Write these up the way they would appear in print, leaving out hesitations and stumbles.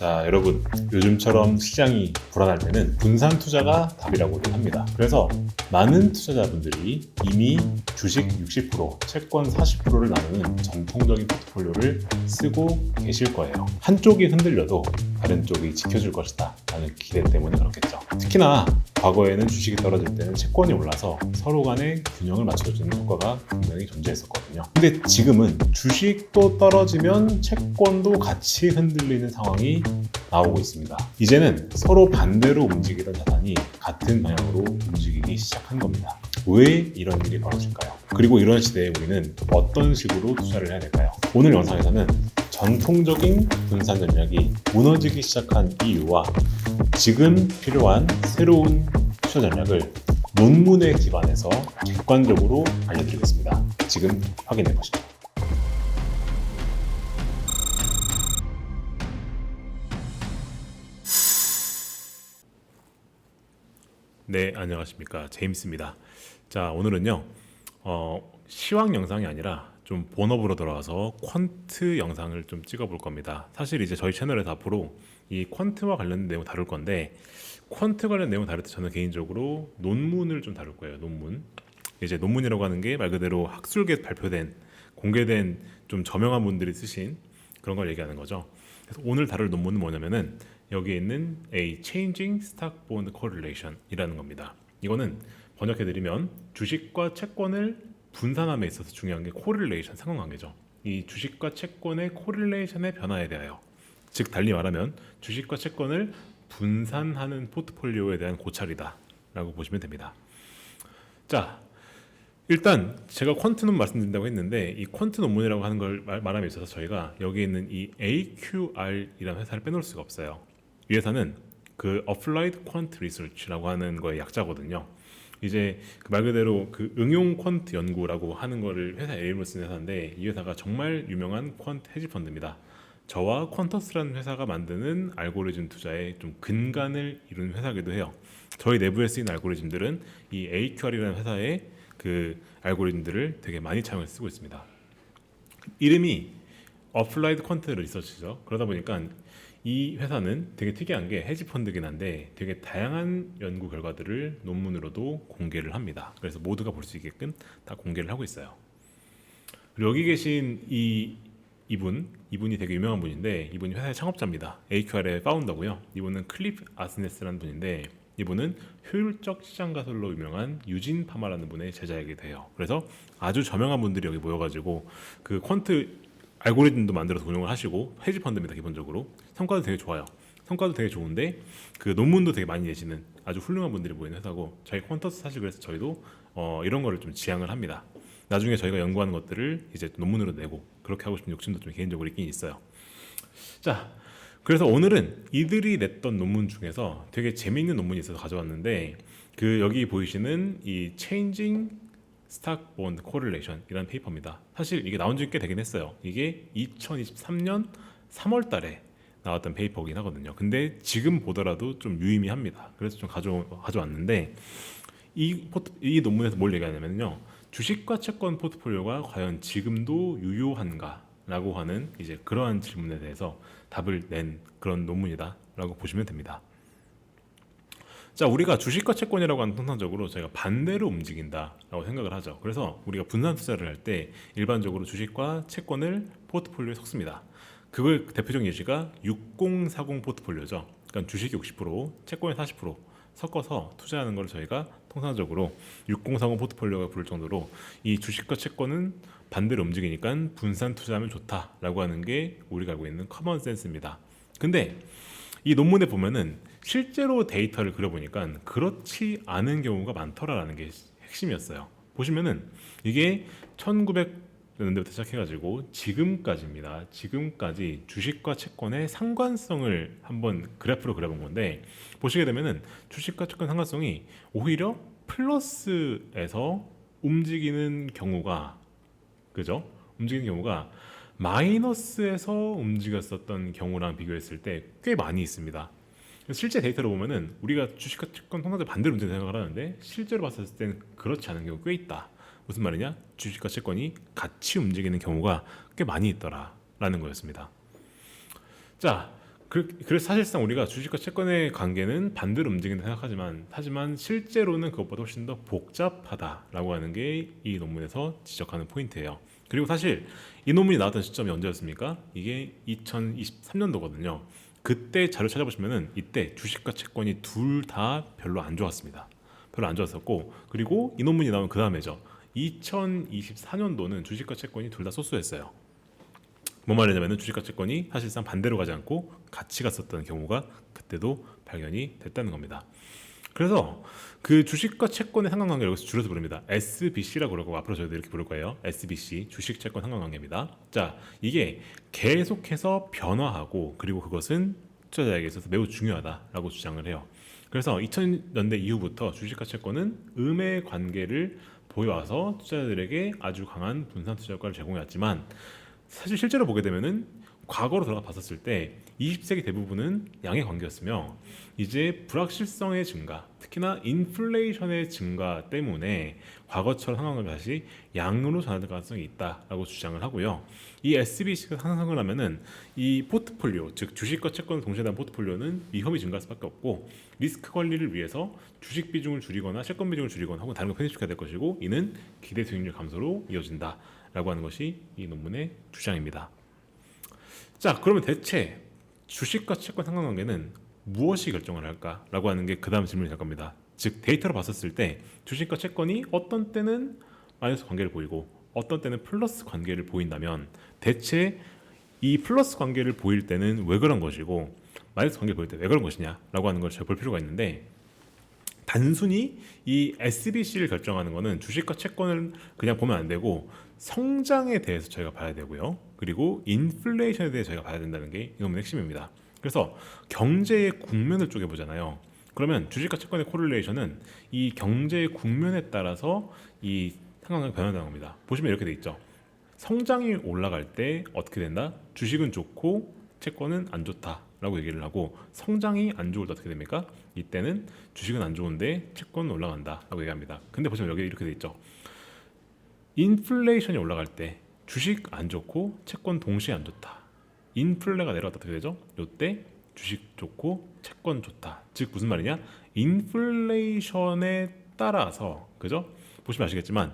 자, 여러분, 요즘처럼 시장이 불안할 때는 분산 투자가 답이라고들 합니다. 그래서 많은 투자자분들이 이미 주식 60%, 채권 40%를 나누는 전통적인 포트폴리오를 쓰고 계실 거예요. 한쪽이 흔들려도 다른 쪽이 지켜줄 것이다 라는 기대 때문에 그렇겠죠. 특히나 과거에는 주식이 떨어질 때는 채권이 올라서 서로 간의 균형을 맞춰주는 효과가 분명히 존재했었거든요. 근데 지금은 주식도 떨어지면 채권도 같이 흔들리는 상황이 나오고 있습니다. 이제는 서로 반대로 움직이던 자산이 같은 방향으로 움직이기 시작한 겁니다. 왜 이런 일이 벌어질까요? 그리고 이런 시대에 우리는 어떤 식으로 투자를 해야 될까요? 오늘 영상에서는 전통적인 분산 전략이 무너지기 시작한 이유와 지금 필요한 새로운 투자 전략을 논문에 기반해서 객관적으로 알려드리겠습니다. 지금 확인해 보시죠. 네, 안녕하십니까. 제임스입니다. 자, 오늘은요, 시황 영상이 아니라 좀 본업으로 돌아와서 퀀트 영상을 좀 찍어볼 겁니다. 사실 이제 저희 채널에서 앞으로 이 퀀트와 관련된 내용 다룰 건데, 퀀트 관련 내용 다룰 때 저는 개인적으로 논문을 좀 다룰 거예요. 논문. 이제 논문이라고 하는 게 말 그대로 학술계 발표된, 공개된 좀 저명한 분들이 쓰신 그런 걸 얘기하는 거죠. 그래서 오늘 다룰 논문은 뭐냐면은 여기에 있는 A Changing Stock Bond Correlation 이라는 겁니다. 이거는 번역해드리면 주식과 채권을 분산함에 있어서 중요한 게 correlation, 상관관계죠. 이 주식과 채권의 correlation의 변화에 대하여, 즉 달리 말하면 주식과 채권을 분산하는 포트폴리오에 대한 고찰이다 라고 보시면 됩니다. 자, 일단 제가 퀀트 논문 말씀드린다고 했는데 이 퀀트 논문이라고 하는 걸 말함에 있어서 저희가 여기 있는 이 AQR이라는 회사를 빼놓을 수가 없어요. 이 회사는 그 Applied Quant Research라고 하는 거의 약자거든요. 이제 그 말 그대로 그 응용 퀀트 연구라고 하는 거를 회사 이름을 쓴 회사인데 이 회사가 정말 유명한 퀀트 헤지 펀드입니다. 저와 퀀터스라는 회사가 만드는 알고리즘 투자의 좀 근간을 이룬 회사기도 해요. 저희 내부에 쓰인 알고리즘들은 이 AQR이라는 회사의 그 알고리즘들을 되게 많이 차용해서 쓰고 있습니다. 이름이 Applied Quant Research죠. 그러다 보니까 이 회사는 되게 특이한 게 헤지펀드긴 한데 되게 다양한 연구 결과들을 논문으로도 공개를 합니다. 그래서 모두가 볼 수 있게끔 다 공개를 하고 있어요. 그리고 여기 계신 이분이 되게 유명한 분인데 이분이 회사의 창업자입니다. AQR의 파운더고요. 이분은 클리프 아스네스라는 분인데 이분은 효율적 시장 가설로 유명한 유진 파마라는 분의 제자이기도 해요. 그래서 아주 저명한 분들이 여기 모여가지고 그 퀀트 알고리즘도 만들어서 운영을 하시고 헤지 펀드입니다. 기본적으로 성과도 되게 좋아요. 성과도 되게 좋은데 그 논문도 되게 많이 내시는 아주 훌륭한 분들이 모이는 회사고 저희 퀀터스 사실 그래서 저희도 이런 거를 좀 지향을 합니다. 나중에 저희가 연구하는 것들을 이제 논문으로 내고 그렇게 하고 싶은 욕심도 좀 개인적으로 있긴 있어요. 자, 그래서 오늘은 이들이 냈던 논문 중에서 되게 재미있는 논문이 있어서 가져왔는데 그 여기 보이시는 이 Changing Stock Bond Correlation 이라는 페이퍼입니다. 사실 이게 나온 지 꽤 되긴 했어요. 이게 2023년 3월 달에 나왔던 페이퍼이긴 하거든요. 근데 지금 보더라도 좀 유의미합니다. 그래서 좀 가져왔는데 이 논문에서 뭘 얘기하냐면요. 주식과 채권 포트폴리오가 과연 지금도 유효한가? 라고 하는 이제 그러한 질문에 대해서 답을 낸 그런 논문이다라고 보시면 됩니다. 자, 우리가 주식과 채권이라고 하는 통상적으로 저희가 반대로 움직인다라고 생각을 하죠. 그래서 우리가 분산 투자를 할 때 일반적으로 주식과 채권을 포트폴리오에 섞습니다. 그걸 대표적인 예시가 6040 포트폴리오죠. 그러니까 주식이 60%, 채권이 40% 섞어서 투자하는 걸 저희가 통상적으로 6040 포트폴리오가 부를 정도로 이 주식과 채권은 반대로 움직이니까 분산 투자하면 좋다라고 하는 게 우리가 알고 있는 커먼 센스입니다. 근데 이 논문에 보면은 실제로 데이터를 그려보니까 그렇지 않은 경우가 많더라라는 게 핵심이었어요. 보시면은 이게 1900년대부터 시작해가지고 지금까지입니다. 지금까지 주식과 채권의 상관성을 한번 그래프로 그려본 건데 보시게 되면은 주식과 채권 상관성이 오히려 플러스에서 움직이는 경우가 그죠? 움직이는 경우가 마이너스에서 움직였었던 경우랑 비교했을 때 꽤 많이 있습니다. 실제 데이터를 보면은 우리가 주식과 채권 통상적으로 반대로 움직이는 생각을 하는데 실제로 봤을 때는 그렇지 않은 경우가 꽤 있다. 무슨 말이냐? 주식과 채권이 같이 움직이는 경우가 꽤 많이 있더라라는 거였습니다. 자, 그래서 사실상 우리가 주식과 채권의 관계는 반대로 움직인다 생각하지만 하지만 실제로는 그것보다 훨씬 더 복잡하다라고 하는 게 이 논문에서 지적하는 포인트예요. 그리고 사실 이 논문이 나왔던 시점이 언제였습니까? 이게 2023년도거든요. 그때 자료 찾아보시면은 이때 주식과 채권이 둘 다 별로 안 좋았습니다. 별로 안 좋았었고, 그리고 이 논문이 나온 그 다음에죠. 2024년도는 주식과 채권이 둘 다 소수였어요. 뭔 말이냐면 주식과 채권이 사실상 반대로 가지 않고 같이 갔었던 경우가 그때도 발견이 됐다는 겁니다. 그래서 그 주식과 채권의 상관관계를 여기서 줄여서 부릅니다. SBC라고 그러고 앞으로 저희도 이렇게 부를 거예요. SBC, 주식 채권 상관관계입니다. 자, 이게 계속해서 변화하고 그리고 그것은 투자자에게 있어서 매우 중요하다라고 주장을 해요. 그래서 2000년대 이후부터 주식과 채권은 음의 관계를 보여와서 투자자들에게 아주 강한 분산 투자 효과를 제공해왔지만 사실 실제로 보게 되면은 과거로 돌아가 봤었을 때 20세기 대부분은 양의 관계였으며 이제 불확실성의 증가, 특히나 인플레이션의 증가 때문에 과거처럼 상황을 다시 양으로 전환될 가능성이 있다라고 주장을 하고요. 이 SBC가 상승을 하면은 이 포트폴리오, 즉 주식과 채권을 동시에 단 포트폴리오는 위험이 증가할 수밖에 없고 리스크 관리를 위해서 주식 비중을 줄이거나 채권 비중을 줄이거나 혹은 다른 걸 편입시켜야 될 것이고 이는 기대 수익률 감소로 이어진다라고 하는 것이 이 논문의 주장입니다. 자, 그러면 대체 주식과 채권 상관관계는 무엇이 결정을 할까라고 하는 게 그 다음 질문이 될 겁니다. 즉 데이터로 봤었을 때 주식과 채권이 어떤 때는 마이너스 관계를 보이고 어떤 때는 플러스 관계를 보인다면 대체 이 플러스 관계를 보일 때는 왜 그런 것이고 마이너스 관계를 보일 때 왜 그런 것이냐라고 하는 걸 볼 필요가 있는데 단순히 이 SBC를 결정하는 것은 주식과 채권을 그냥 보면 안 되고 성장에 대해서 저희가 봐야 되고요. 그리고 인플레이션에 대해서 저희가 봐야 된다는 게 이 논문의 핵심입니다. 그래서 경제의 국면을 쪼개보잖아요. 그러면 주식과 채권의 코릴레이션은 이 경제의 국면에 따라서 이 상황이 변한다는 겁니다. 보시면 이렇게 돼 있죠. 성장이 올라갈 때 어떻게 된다? 주식은 좋고 채권은 안 좋다라고 얘기를 하고 성장이 안 좋을 때 어떻게 됩니까? 이때는 주식은 안 좋은데 채권은 올라간다라고 얘기합니다. 근데 보시면 여기 이렇게 돼 있죠. 인플레이션이 올라갈 때 주식 안 좋고 채권 동시에 안 좋다. 인플레가 내려갔다 어떻게 되죠? 이때 주식 좋고 채권 좋다. 즉 무슨 말이냐? 인플레이션에 따라서 그죠? 보시면 아시겠지만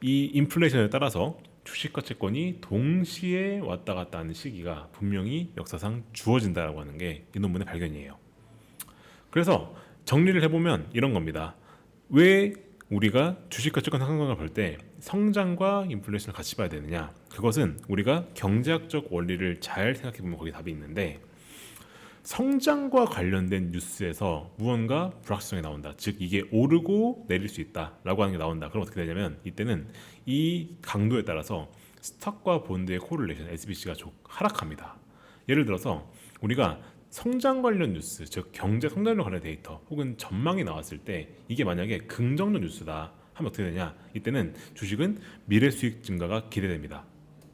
이 인플레이션에 따라서 주식과 채권이 동시에 왔다 갔다 하는 시기가 분명히 역사상 주어진다라고 하는 게 이 논문의 발견이에요. 그래서 정리를 해보면 이런 겁니다. 왜 우리가 주식과 채권 상관관계를 볼 때 성장과 인플레이션을 같이 봐야 되느냐? 그것은 우리가 경제학적 원리를 잘 생각해보면 거기 답이 있는데 성장과 관련된 뉴스에서 무언가 불확실성이 나온다. 즉 이게 오르고 내릴 수 있다라고 하는 게 나온다. 그럼 어떻게 되냐면 이때는 이 강도에 따라서 스톡과 본드의 코릴레이션 SBC가 하락합니다. 예를 들어서 우리가 성장 관련 뉴스, 즉 경제 성장률 관련 데이터 혹은 전망이 나왔을 때 이게 만약에 긍정적 뉴스다 하면 어떻게 되냐? 이때는 주식은 미래 수익 증가가 기대됩니다.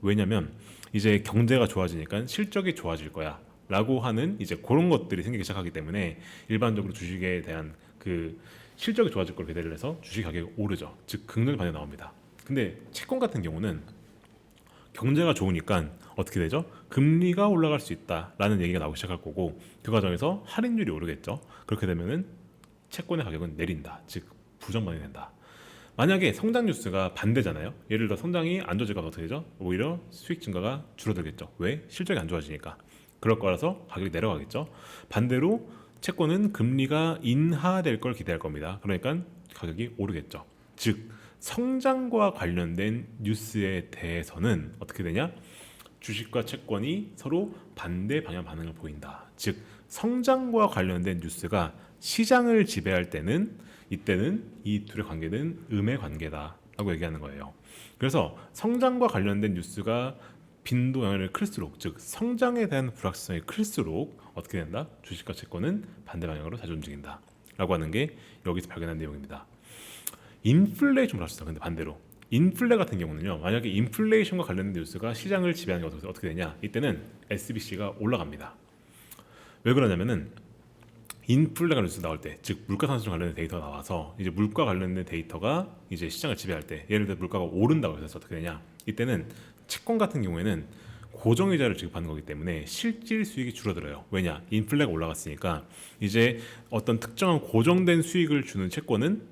왜냐하면 이제 경제가 좋아지니까 실적이 좋아질 거야 라고 하는 이제 그런 것들이 생기기 시작하기 때문에 일반적으로 주식에 대한 그 실적이 좋아질 걸 기대를 해서 주식 가격이 오르죠. 즉 긍정적 반응이 나옵니다. 근데 채권 같은 경우는 경제가 좋으니까 어떻게 되죠? 금리가 올라갈 수 있다라는 얘기가 나오기 시작할 거고 그 과정에서 할인율이 오르겠죠. 그렇게 되면은 채권의 가격은 내린다. 즉 부정 반응이 된다. 만약에 성장 뉴스가 반대잖아요. 예를 들어 성장이 안 좋아질까 어떻게 되죠? 오히려 수익 증가가 줄어들겠죠. 왜? 실적이 안 좋아지니까. 그럴 거라서 가격이 내려가겠죠. 반대로 채권은 금리가 인하될 걸 기대할 겁니다. 그러니까 가격이 오르겠죠. 즉 성장과 관련된 뉴스에 대해서는 어떻게 되냐? 주식과 채권이 서로 반대 방향 반응을 보인다. 즉 성장과 관련된 뉴스가 시장을 지배할 때는 이때는 이 둘의 관계는 음의 관계다라고 얘기하는 거예요. 그래서 성장과 관련된 뉴스가 빈도 영향을 클수록 즉 성장에 대한 불확실성이 클수록 어떻게 된다? 주식과 채권은 반대 방향으로 자주 움직인다 라고 하는 게 여기서 발견한 내용입니다. 인플레이션 불확실성 근데 반대로 인플레 같은 경우는요. 만약에 인플레이션과 관련된 뉴스가 시장을 지배하는 게 어떻게 되냐? 이때는 SBC가 올라갑니다. 왜 그러냐면은 인플레 관련 뉴스 나올 때, 즉 물가 상승 관련된 데이터가 나와서 이제 물가 관련된 데이터가 이제 시장을 지배할 때, 예를 들어 물가가 오른다고 해서 어떻게 되냐? 이때는 채권 같은 경우에는 고정이자를 지급하는 거기 때문에 실질 수익이 줄어들어요. 왜냐? 인플레가 올라갔으니까 이제 어떤 특정한 고정된 수익을 주는 채권은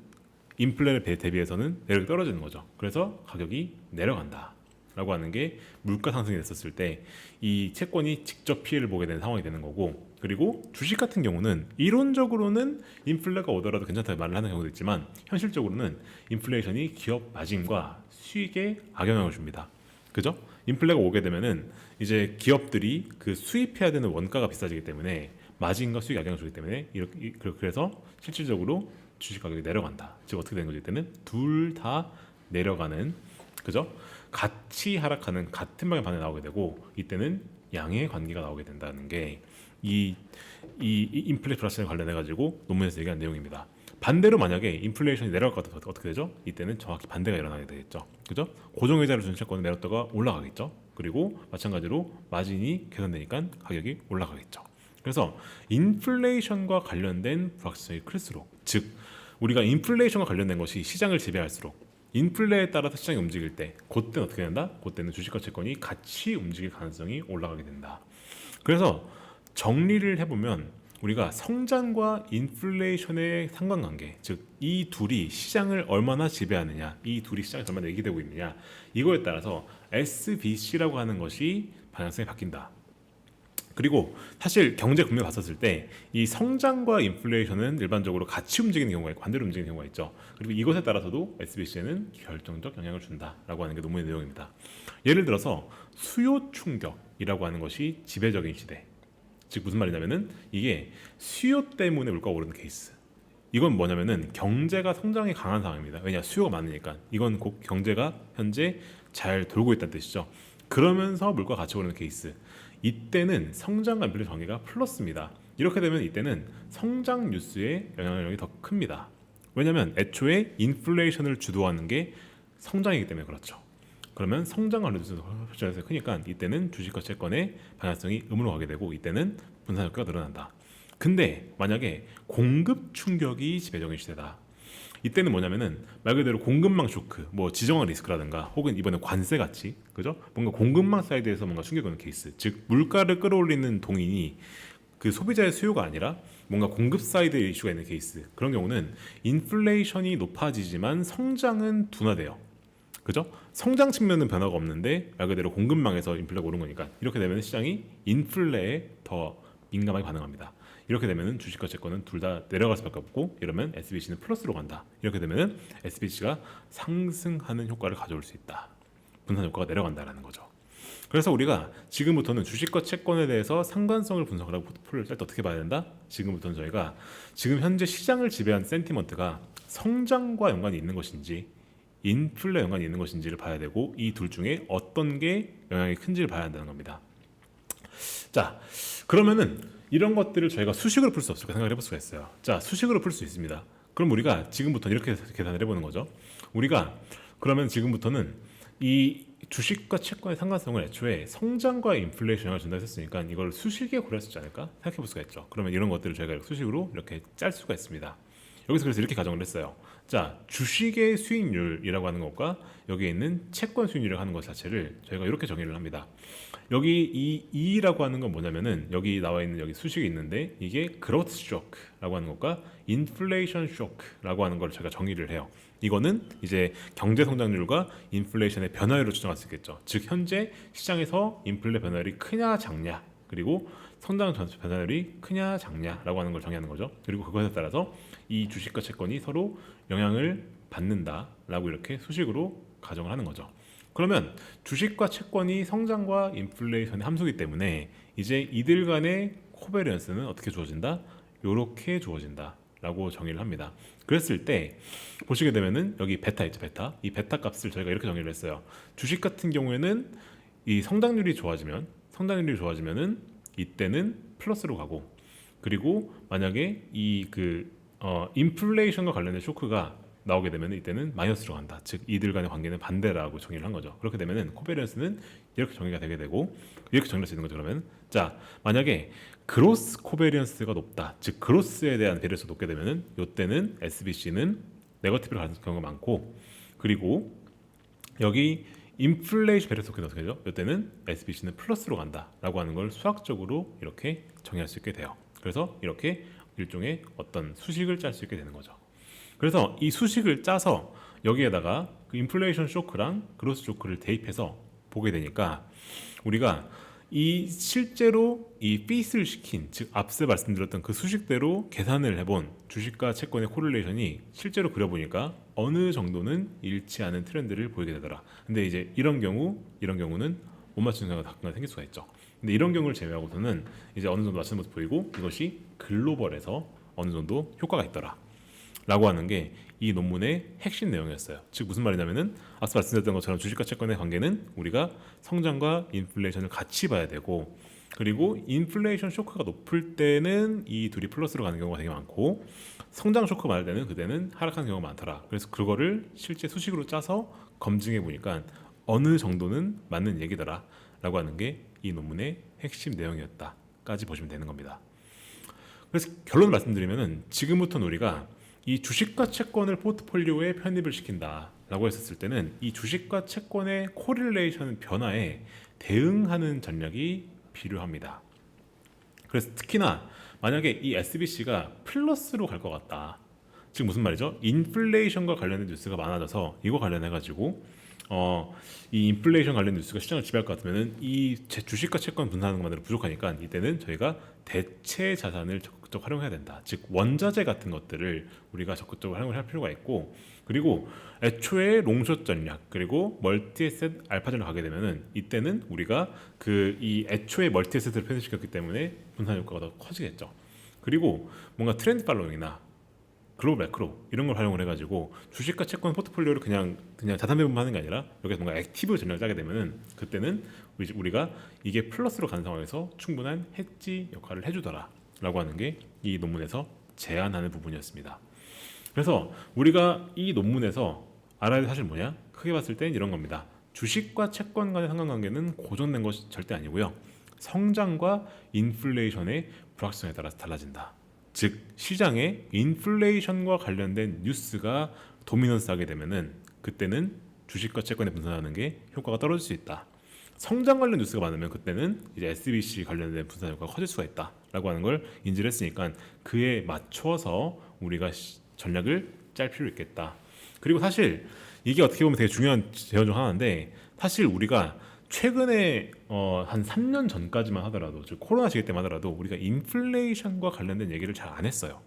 인플레를 대비해서는 내력이 떨어지는 거죠. 그래서 가격이 내려간다 라고 하는 게 물가 상승이 됐었을 때 이 채권이 직접 피해를 보게 되는 상황이 되는 거고, 그리고 주식 같은 경우는 이론적으로는 인플레가 오더라도 괜찮다고 말을 하는 경우도 있지만 현실적으로는 인플레이션이 기업 마진과 수익에 악영향을 줍니다. 그죠? 인플레가 오게 되면은 이제 기업들이 그 수입해야 되는 원가가 비싸지기 때문에 마진과 수익에 악영향을 주기 때문에 이렇게, 그래서 실질적으로 주식 가격이 내려간다. 즉 어떻게 되는 거죠? 이때는 둘 다 내려가는, 그죠? 같이 하락하는 같은 방향 반응이 나오게 되고, 이때는 양의 관계가 나오게 된다는 게 이 인플레 플러스에 관련해 가지고 논문에서 얘기한 내용입니다. 반대로 만약에 인플레이션이 내려갈 것 같아서 어떻게 되죠? 이때는 정확히 반대가 일어나게 되겠죠. 그죠? 고정이자를 준 채권은 내렸다가 올라가겠죠. 그리고 마찬가지로 마진이 개선되니까 가격이 올라가겠죠. 그래서 인플레이션과 관련된 불확실성이 클수록, 즉 우리가 인플레이션과 관련된 것이 시장을 지배할수록 인플레에 따라서 시장이 움직일 때 그때는 어떻게 된다? 그때는 주식과 채권이 같이 움직일 가능성이 올라가게 된다. 그래서 정리를 해보면 우리가 성장과 인플레이션의 상관관계, 즉 이 둘이 시장을 얼마나 지배하느냐, 이 둘이 시장에서 얼마나 얘기되고 있느냐, 이거에 따라서 SBC라고 하는 것이 방향성이 바뀐다. 그리고 사실 경제 국면 봤었을 때 이 성장과 인플레이션은 일반적으로 같이 움직이는 경우가 있고 반대로 움직이는 경우가 있죠. 그리고 이것에 따라서도 SBC에는 결정적 영향을 준다라고 하는 게 논문의 내용입니다. 예를 들어서 수요 충격이라고 하는 것이 지배적인 시대. 즉 무슨 말이냐면은 이게 수요 때문에 물가가 오르는 케이스. 이건 뭐냐면은 경제가 성장이 강한 상황입니다. 왜냐? 수요가 많으니까. 이건 곧 경제가 현재 잘 돌고 있다는 뜻이죠. 그러면서 물가가 같이 오르는 케이스. 이때는 성장과 인플레이션 관계가 플러스입니다. 이렇게 되면 이때는 성장 뉴스의 영향력이 더 큽니다. 왜냐하면 애초에 인플레이션을 주도하는 게 성장이기 때문에 그렇죠. 그러면 성장 관련 뉴스가 훨씬 크니까 이때는 주식과 채권의 방향성이 음으로 가게 되고, 이때는 분산 효과가 늘어난다. 근데 만약에 공급 충격이 지배적인 시대다. 이때는 뭐냐면은 말 그대로 공급망 쇼크, 뭐 지정학 리스크라든가 혹은 이번에 관세 같이, 그죠? 뭔가 공급망 사이드에서 뭔가 충격이 오는 케이스, 즉 물가를 끌어올리는 동인이 그 소비자의 수요가 아니라 뭔가 공급 사이드에 이슈가 있는 케이스, 그런 경우는 인플레이션이 높아지지만 성장은 둔화돼요. 그죠? 성장 측면은 변화가 없는데 말 그대로 공급망에서 인플레가 오른 거니까 이렇게 되면 시장이 인플레에 더 민감하게 반응합니다. 이렇게 되면 주식과 채권은 둘 다 내려갈 수밖에 없고, 이러면 SBC는 플러스로 간다. 이렇게 되면 SBC가 상승하는 효과를 가져올 수 있다. 분산 효과가 내려간다라는 거죠. 그래서 우리가 지금부터는 주식과 채권에 대해서 상관성을 분석을 하고 포트폴리오를 짤 때 어떻게 봐야 된다? 지금부터는 저희가 지금 현재 시장을 지배한 센티먼트가 성장과 연관이 있는 것인지 인플레 연관이 있는 것인지를 봐야 되고, 이 둘 중에 어떤 게 영향이 큰지를 봐야 한다는 겁니다. 자, 그러면은 이런 것들을 저희가 수식으로 풀 수 없을까 생각을 해볼 수가 있어요. 자, 수식으로 풀 수 있습니다. 그럼 우리가 지금부터 이렇게 계산을 해보는 거죠. 우리가 그러면 지금부터는 이 주식과 채권의 상관성을 애초에 성장과 인플레이션 영향을 준다고 했으니까 이걸 수식에 고려할 수 있지 않을까 생각해 볼 수가 있죠. 그러면 이런 것들을 저희가 수식으로 이렇게 짤 수가 있습니다. 여기서 그래서 이렇게 가정을 했어요. 자, 주식의 수익률이라고 하는 것과 여기에 있는 채권 수익률이라고 하는 것 자체를 저희가 이렇게 정의를 합니다. 여기 이 E라고 하는 건 뭐냐면은 여기 나와 있는 여기 수식이 있는데 이게 growth shock라고 하는 것과 inflation shock라고 하는 걸 저희가 정의를 해요. 이거는 이제 경제 성장률과 인플레이션의 변화율을 추정할 수 있겠죠. 즉 현재 시장에서 인플레 변화율이 크냐 작냐, 그리고 성장 변화율이 크냐 작냐라고 하는 걸 정의하는 거죠. 그리고 그것에 따라서 이 주식과 채권이 서로 영향을 받는다라고 이렇게 수식으로 가정을 하는 거죠. 그러면 주식과 채권이 성장과 인플레이션의 함수이기 때문에 이제 이들 간의 코베리언스는 어떻게 주어진다? 이렇게 주어진다 라고 정의를 합니다. 그랬을 때 보시게 되면은 여기 베타 있죠, 베타. 이 베타 값을 저희가 이렇게 정의를 했어요. 주식 같은 경우에는 이 성장률이 좋아지면은 이때는 플러스로 가고, 그리고 만약에 인플레이션과 관련된 쇼크가 나오게 되면 이때는 마이너스로 간다. 즉 이들 간의 관계는 반대라고 정의를 한 거죠. 그렇게 되면은 코베리언스는 이렇게 정의가 되게 되고, 이렇게 정의할 수 있는 거죠. 그러면 자, 만약에 그로스 코베리언스가 높다, 즉 그로스에 대한 베리언스가 높게 되면은 이때는 SBC는 네거티브로 가는 경우가 많고, 그리고 여기 인플레이션 베리스는 어떻게 되죠? 이때는 SBC는 플러스로 간다라고 하는 걸 수학적으로 이렇게 정의할 수 있게 돼요. 그래서 이렇게 일종의 어떤 수식을 짤 수 있게 되는 거죠. 그래서 이 수식을 짜서 여기에다가 그 인플레이션 쇼크랑 그로스 쇼크를 대입해서 보게 되니까 우리가 이 실제로 이 핏을 시킨, 즉 앞서 말씀드렸던 그 수식대로 계산을 해본 주식과 채권의 코릴레이션이 실제로 그려보니까 어느 정도는 일치하는 트렌드를 보이게 되더라. 근데 이제 이런 경우는 못 맞추는 경우가 가끔 생길 수가 있죠. 근데 이런 경우를 제외하고서는 이제 어느 정도 맞추는 모습 보이고 이것이 글로벌에서 어느 정도 효과가 있더라. 라고 하는 게 이 논문의 핵심 내용이었어요. 즉 무슨 말이냐면은 앞서 말씀드렸던 것처럼 주식과 채권의 관계는 우리가 성장과 인플레이션을 같이 봐야 되고, 그리고 인플레이션 쇼크가 높을 때는 이 둘이 플러스로 가는 경우가 되게 많고 성장 쇼크 많을 때는 그때는 하락하는 경우가 많더라. 그래서 그거를 실제 수식으로 짜서 검증해 보니까 어느 정도는 맞는 얘기더라 라고 하는 게 이 논문의 핵심 내용이었다까지 보시면 되는 겁니다. 그래서 결론을 말씀드리면은 지금부터는 우리가 이 주식과 채권을 포트폴리오에 편입을 시킨다라고 했었을 때는 이 주식과 채권의 코릴레이션 변화에 대응하는 전략이 필요합니다. 그래서 특히나 만약에 이 SBC가 플러스로 갈 것 같다. 즉 무슨 말이죠? 인플레이션과 관련된 뉴스가 많아져서 이거 관련해 가지고 이 인플레이션 관련 뉴스가 시장을 지배할 것 같으면은 이 주식과 채권 분산하는 것만으로 부족하니까 이때는 저희가 대체 자산을 적극적으로 활용해야 된다. 즉 원자재 같은 것들을 우리가 적극적으로 활용을 할 필요가 있고, 그리고 애초에 롱숏 전략 그리고 멀티에셋 알파 전략 가게 되면은 이때는 우리가 그 이 애초에 멀티에셋을 편입시켰기 때문에 분산 효과가 더 커지겠죠. 그리고 뭔가 트렌드 팔로잉이나 글로벌 매크로 이런 걸 활용을 해가지고 주식과 채권 포트폴리오를 그냥 자산 배분하는 게 아니라 여기서 뭔가 액티브 전략을 짜게 되면은 그때는 우리가 이게 플러스로 가는 상황에서 충분한 해지 역할을 해주더라라고 하는 게 이 논문에서 제안하는 부분이었습니다. 그래서 우리가 이 논문에서 알아야 할 사실 뭐냐? 크게 봤을 땐 이런 겁니다. 주식과 채권 간의 상관관계는 고정된 것이 절대 아니고요. 성장과 인플레이션의 불확실성에 따라서 달라진다. 즉 시장에 인플레이션과 관련된 뉴스가 도미넌스하게 되면은 그때는 주식과 채권에 분산하는 게 효과가 떨어질 수 있다. 성장 관련 뉴스가 많으면 그때는 이제 SBC 관련된 분산 효과가 커질 수가 있다라고 하는 걸 인지를 했으니까 그에 맞춰서 우리가 전략을 짤 필요 있겠다. 그리고 사실 이게 어떻게 보면 되게 중요한 제언 중 하나인데, 사실 우리가 최근에 한 3년 전까지만 하더라도, 즉 코로나 시기 때만 하더라도 우리가 인플레이션과 관련된 얘기를 잘 안 했어요.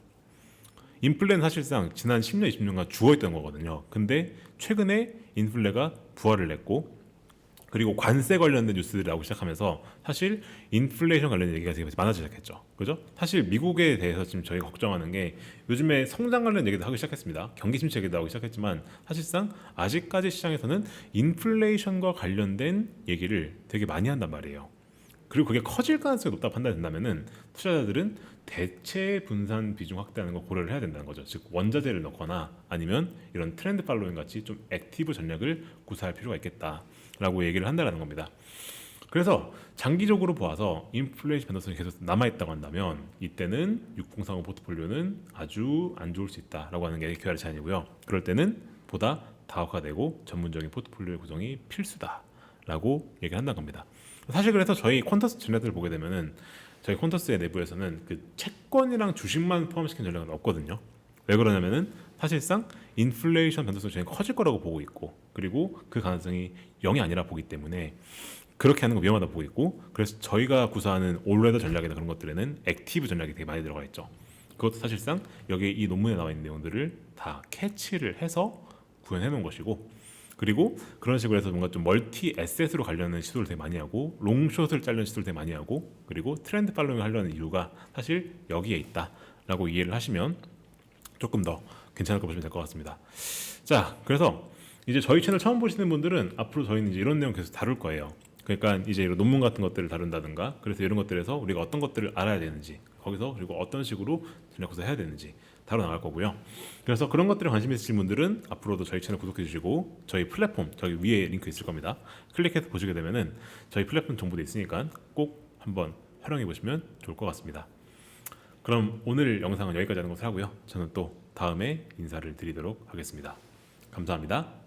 인플레는 사실상 지난 10년, 20년간 죽어있던 거거든요. 근데 최근에 인플레가 부활을 냈고, 그리고 관세 관련된 뉴스들이 나오기 시작하면서 사실 인플레이션 관련 얘기가 되게 많아지기 시작했죠. 그죠? 사실 미국에 대해서 지금 저희가 걱정하는 게 요즘에 성장 관련 얘기도 하기 시작했습니다. 경기 침체 얘기도 하기 시작했지만 사실상 아직까지 시장에서는 인플레이션과 관련된 얘기를 되게 많이 한단 말이에요. 그리고 그게 커질 가능성이 높다 판단된다면은 투자자들은 대체 분산 비중 확대하는 걸 고려를 해야 된다는 거죠. 즉 원자재를 넣거나 아니면 이런 트렌드 팔로잉 같이 좀 액티브 전략을 구사할 필요가 있겠다라고 얘기를 한다는 겁니다. 그래서 장기적으로 보아서 인플레이션 변동성이 계속 남아있다고 한다면 이때는 6035 포트폴리오는 아주 안 좋을 수 있다라고 하는 게 QR의 제안이고요. 그럴 때는 보다 다각화되고 전문적인 포트폴리오 구성이 필수다라고 얘기를 한다는 겁니다. 사실 그래서 저희 퀀터스 전략들을 보게 되면은 저희 퀀터스의 내부에서는 그 채권이랑 주식만 포함시킨 전략은 없거든요. 왜 그러냐면은 사실상 인플레이션 변동성이 굉장히 커질 거라고 보고 있고, 그리고 그 가능성이 0이 아니라 보기 때문에 그렇게 하는 거 위험하다 보고 있고, 그래서 저희가 구사하는 올레더 전략이나 그런 것들에는 액티브 전략이 되게 많이 들어가 있죠. 그것도 사실상 여기 이 논문에 나와 있는 내용들을 다 캐치를 해서 구현해 놓은 것이고, 그리고 그런 식으로 해서 뭔가 좀 멀티 에셋으로 가려는 시도를 되게 많이 하고 롱숏을 짜려는 시도를 되게 많이 하고, 그리고 트렌드 팔로잉을 하려는 이유가 사실 여기에 있다라고 이해를 하시면 조금 더 괜찮을 거 보시면 될 것 같습니다. 자, 그래서 이제 저희 채널 처음 보시는 분들은 앞으로 저희는 이제 이런 내용 계속 다룰 거예요. 그러니까 이제 이런 논문 같은 것들을 다룬다든가, 그래서 이런 것들에서 우리가 어떤 것들을 알아야 되는지, 거기서 그리고 어떤 식으로 전략 구사해야 되는지 다뤄나갈 거고요. 그래서 그런 것들에 관심 있으신 분들은 앞으로도 저희 채널 구독해 주시고 저희 플랫폼 저기 위에 링크 있을 겁니다. 클릭해서 보시게 되면은 저희 플랫폼 정보도 있으니까 꼭 한번 활용해 보시면 좋을 것 같습니다. 그럼 오늘 영상은 여기까지 하는 것을 하고요. 저는 또 다음에 인사를 드리도록 하겠습니다. 감사합니다.